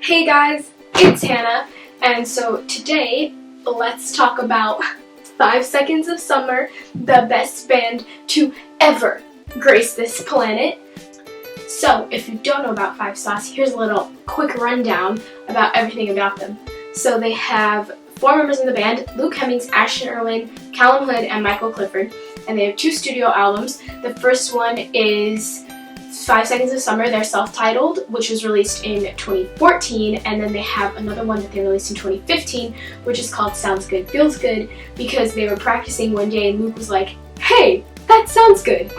Hey guys, it's Hannah, and so today let's talk about 5 Seconds of Summer, the best band to ever grace this planet. So if you don't know about Five Sauce, here's a little quick rundown about everything about them. So they have 4 members in the band: Luke Hemmings, Ashton Erlin, Callum Hood, and Michael Clifford, and they have 2 studio albums. The first one is 5 Seconds of Summer, they're self-titled, which was released in 2014, and then they have another one that they released in 2015, which is called Sounds Good, Feels Good, because they were practicing one day and Luke was like, "Hey, that sounds good,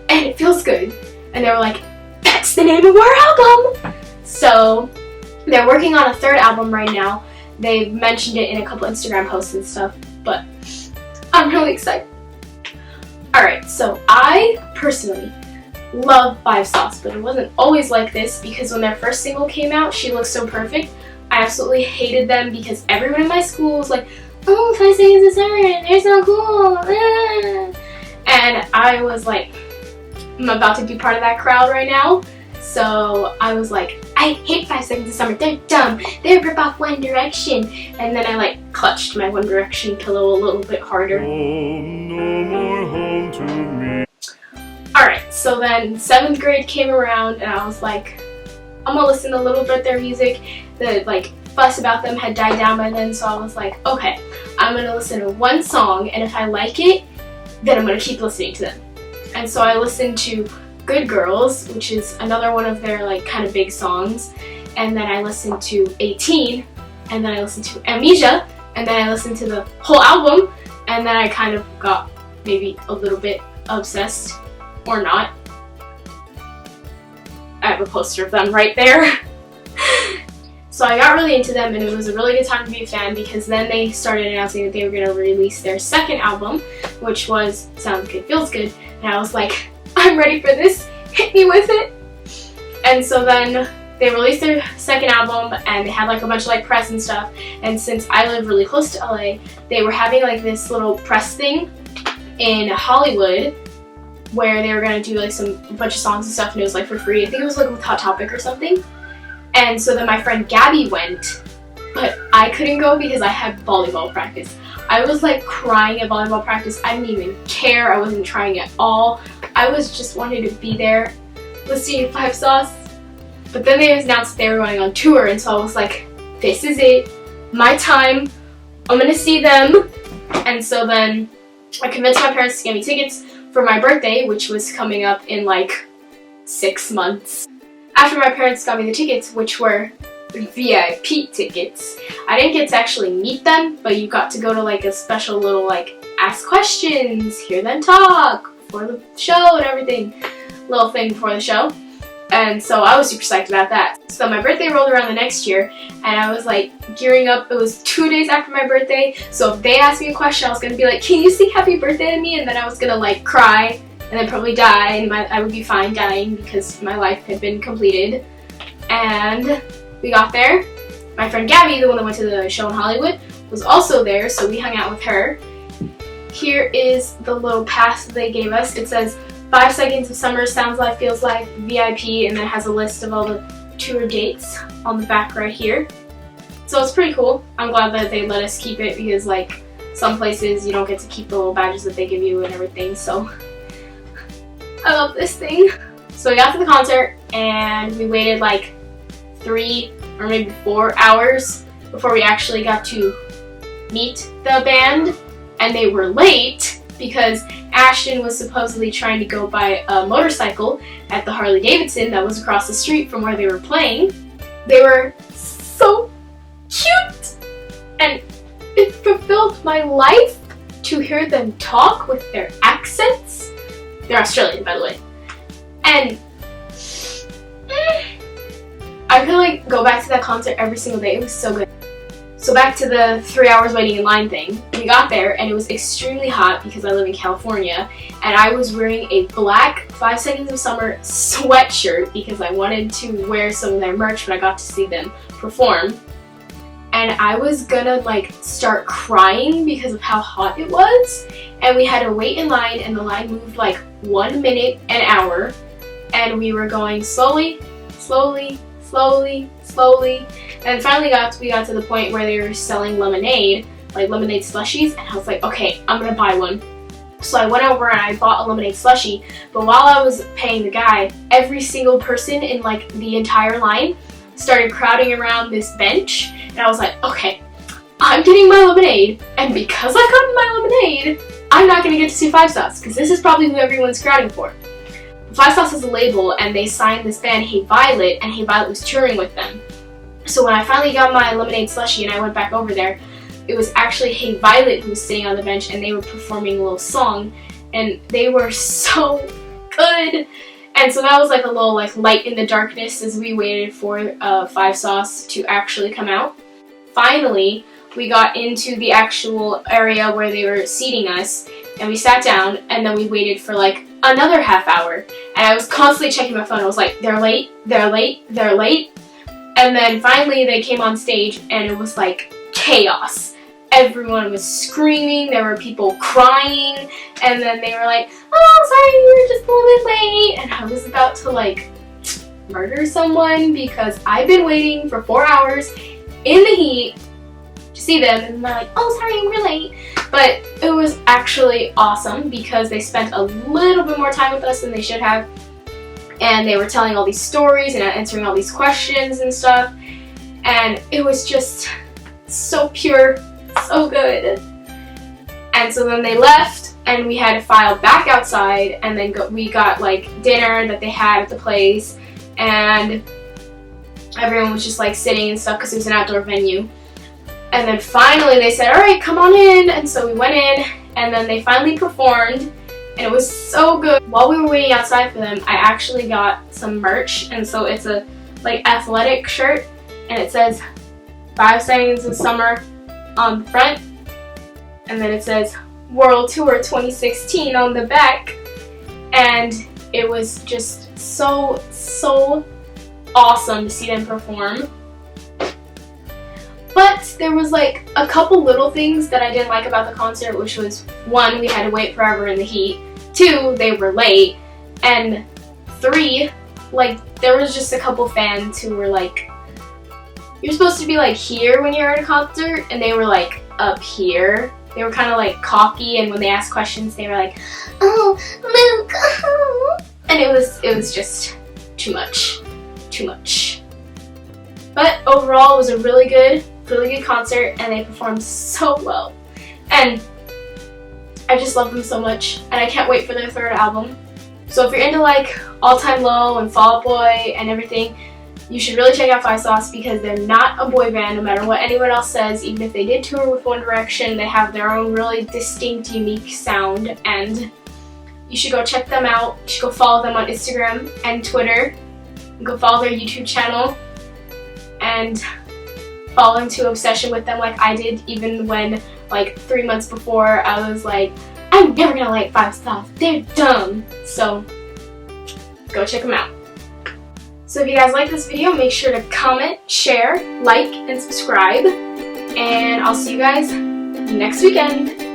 and it feels good," and they were like, "That's the name of our album!" So they're working on a 3rd album right now. They've mentioned it in a couple Instagram posts and stuff, but I'm really excited. Alright, so I personally love Five Sauce, but it wasn't always like this, because when their first single came out, She Looks So Perfect, I absolutely hated them because everyone in my school was like, "Oh, 5 Seconds of Summer, they're so cool." And I was like, I'm about to be part of that crowd right now. So I was like, "I hate 5 Seconds of Summer, they're dumb, they're rip off One Direction." And then I like clutched my One Direction pillow a little bit harder. No more home to me. Alright, so then 7th grade came around and I was like, I'm gonna listen a little bit of their music. The fuss about them had died down by then, so I was like, okay, I'm gonna listen to one song, and if I like it, then I'm gonna keep listening to them. And so I listened to Good Girls, which is another one of their kind of big songs, and then I listened to 18, and then I listened to Amnesia, and then I listened to the whole album, and then I kind of got maybe a little bit obsessed. Or not. I have a poster of them right there. So I got really into them, and it was a really good time to be a fan, because then they started announcing that they were going to release their 2nd album, which was Sounds Good, Feels Good, and I was like, I'm ready for this, hit me with it. And so then they released their 2nd album, and they had a bunch of press and stuff, and since I live really close to LA, they were having this little press thing in Hollywood, where they were gonna do a bunch of songs and stuff, and it was for free. I think it was with Hot Topic or something. And so then my friend Gabby went, but I couldn't go because I had volleyball practice. I was crying at volleyball practice. I didn't even care. I wasn't trying at all. I was just wanting to be there listening to Five Sauce. But then they announced that they were going on tour, and so I was like, this is it, my time. I'm gonna see them. And so then I convinced my parents to get me tickets for my birthday, which was coming up in 6 months. After my parents got me the tickets, which were VIP tickets, I didn't get to actually meet them, but you got to go to a special little ask questions, hear them talk before the show and everything, little thing before the show. And so I was super psyched about that. So my birthday rolled around the next year, and I was gearing up. It was 2 days after my birthday, so if they asked me a question, I was gonna be like, "Can you sing Happy Birthday to me?" And then I was gonna cry, and then probably die, and I would be fine dying because my life had been completed. And we got there. My friend Gabby, the one that went to the show in Hollywood, was also there, so we hung out with her. Here is the little pass that they gave us. It says 5 Seconds of Summer, Sounds Like, Feels Like, VIP, and then it has a list of all the tour dates on the back right here. So it's pretty cool. I'm glad that they let us keep it, because some places you don't get to keep the little badges that they give you and everything, so I love this thing. So we got to the concert, and we waited 3 or maybe 4 hours before we actually got to meet the band, and they were late because Ashton was supposedly trying to go buy a motorcycle at the Harley Davidson that was across the street from where they were playing. They were so cute, and it fulfilled my life to hear them talk with their accents. They're Australian, by the way. And I could go back to that concert every single day. It was so good. So back to the 3 hours waiting in line thing. We got there, and it was extremely hot because I live in California, and I was wearing a black 5 Seconds of Summer sweatshirt because I wanted to wear some of their merch when I got to see them perform. And I was gonna start crying because of how hot it was, and we had to wait in line, and the line moved 1 minute an hour, and we were going slowly, slowly, slowly, slowly, And finally we got to the point where they were selling lemonade, like lemonade slushies, and I was like, okay, I'm gonna buy one. So I went over and I bought a lemonade slushie, but while I was paying the guy, every single person in like the entire line started crowding around this bench, and I was like, okay, I'm getting my lemonade, and because I got my lemonade, I'm not gonna get to see Five Sauce, because this is probably who everyone's crowding for. Five Sauce has a label, and they signed this band, Hey Violet, and Hey Violet was touring with them. So when I finally got my lemonade slushie and I went back over there, it was actually Hey Violet who was sitting on the bench, and they were performing a little song, and they were so good. And so that was like a little like light in the darkness as we waited for Five Sauce to actually come out. Finally, we got into the actual area where they were seating us, and we sat down, and then we waited for like another half hour, and I was constantly checking my phone. I was like, they're late, they're late, they're late. And then finally they came on stage, and it was like chaos. Everyone was screaming, there were people crying, and then they were like, oh, sorry, we were just a little bit late. And I was about to like murder someone because I've been waiting for 4 hours in the heat to see them, and they're like, oh, sorry, we're late. But it was actually awesome because they spent a little bit more time with us than they should have, and they were telling all these stories and answering all these questions and stuff, and it was just so pure, so good. And so then they left, and we had to file back outside, and then we got like dinner that they had at the place, and everyone was just like sitting and stuff because it was an outdoor venue. And then finally they said, all right, come on in. And so we went in, and then they finally performed, and it was so good. While we were waiting outside for them, I actually got some merch, and so it's a like athletic shirt, and it says 5 Seconds of Summer on the front, and then it says World Tour 2016 on the back. And it was just so awesome to see them perform. But there was like a couple little things that I didn't like about the concert, which was 1, we had to wait forever in the heat, 2, they were late, and 3, like there was just a couple fans who were like, you're supposed to be like here when you're at a concert, and they were like up here. They were kind of like cocky, and when they asked questions they were like, oh, Luke, oh. And it was just too much. But overall, it was a really good concert, and they performed so well. And I just love them so much, and I can't wait for their 3rd album. So if you're into like All Time Low and Fall Out Boy and everything, you should really check out Five Sauce, because they're not a boy band no matter what anyone else says. Even if they did tour with One Direction, they have their own really distinct, unique sound, and you should go check them out. You should go follow them on Instagram and Twitter. Go follow their YouTube channel and fall into obsession with them like I did, even when like 3 months before I was like, I'm never gonna like Five Sauce, they're dumb. So go check them out. So if you guys like this video, make sure to comment, share, like, and subscribe, and I'll see you guys next weekend.